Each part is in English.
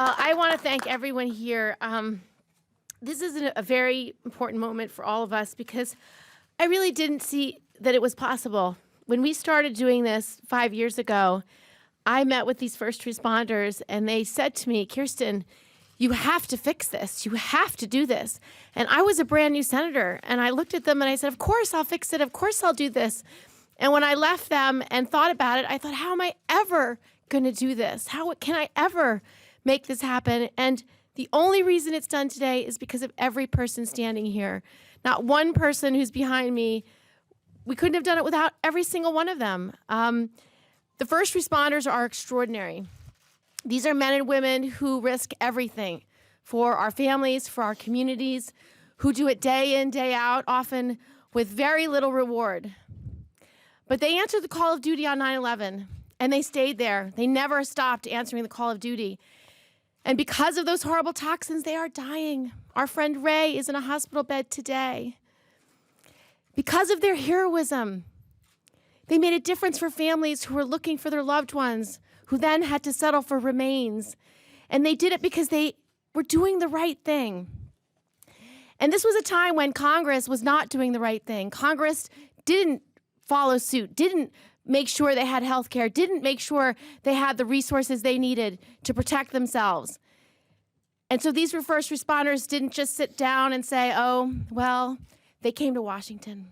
Well, I want to thank everyone here. This is a very important moment for all of us because I really didn't see that it was possible. When we started doing this 5 years ago, I met with these first responders and they said to me, Kirsten, you have to fix this. You have to do this. And I was a brand new senator and I looked at them and I said, of course I'll fix it. Of course I'll do this. And when I left them and thought about it, I thought, how am I ever going to do this? How can I ever make this happen? And the only reason it's done today is because of every person standing here. Not one person who's behind me. We couldn't have done it without every single one of them. The first responders are extraordinary. These are men and women who risk everything for our families, for our communities, who do it day in, day out, often with very little reward. But they answered the call of duty on 9/11, and they stayed there. They never stopped answering the call of duty. And because of those horrible toxins, they are dying. Our friend Ray is in a hospital bed today. Because of their heroism, they made a difference for families who were looking for their loved ones, who then had to settle for remains. And they did it because they were doing the right thing. And this was a time when Congress was not doing the right thing. Congress didn't follow suit, didn't make sure they had health care, didn't make sure they had the resources they needed to protect themselves. And so these first responders didn't just sit down and say, oh, well, they came to Washington.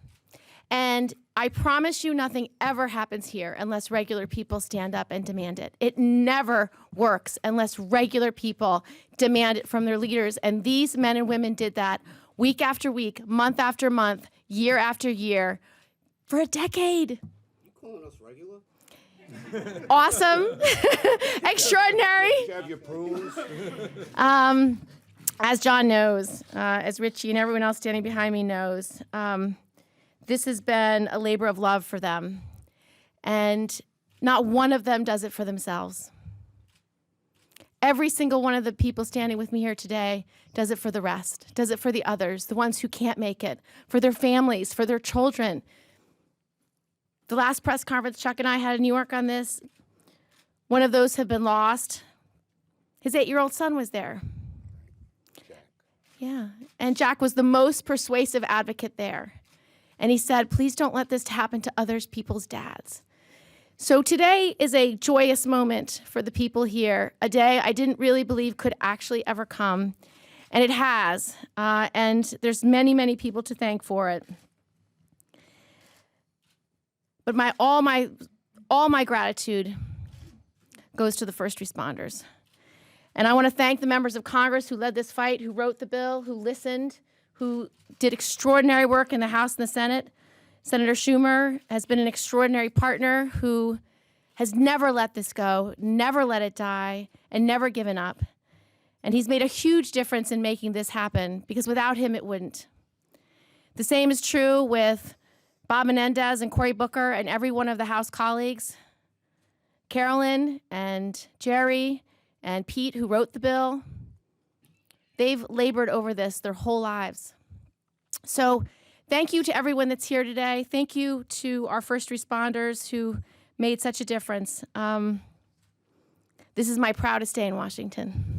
And I promise you nothing ever happens here unless regular people stand up and demand it. It never works unless regular people demand it from their leaders. And these men and women did that week after week, month after month, year after year, for a decade. You calling us regular? Awesome. Extraordinary. You have your prunes. As John knows, as Richie and everyone else standing behind me knows, this has been a labor of love for them. And not one of them does it for themselves. Every single one of the people standing with me here today does it for the rest, does it for the others, the ones who can't make it, for their families, for their children. The last press conference Chuck and I had in New York on this, one of those had been lost. His 8-year-old son was there. Jack. Yeah, and Jack was the most persuasive advocate there. And he said, please don't let this happen to other people's dads. So today is a joyous moment for the people here, a day I didn't really believe could actually ever come. And it has, and there's many, many people to thank for it. But all my gratitude goes to the first responders. And I want to thank the members of Congress who led this fight, who wrote the bill, who listened, who did extraordinary work in the House and the Senate. Senator Schumer has been an extraordinary partner who has never let this go, never let it die, and never given up. And he's made a huge difference in making this happen, because without him, it wouldn't. The same is true with Bob Menendez and Cory Booker and every one of the House colleagues, Carolyn and Jerry and Pete, who wrote the bill. They've labored over this their whole lives. So thank you to everyone that's here today. Thank you to our first responders who made such a difference. This is my proudest day in Washington.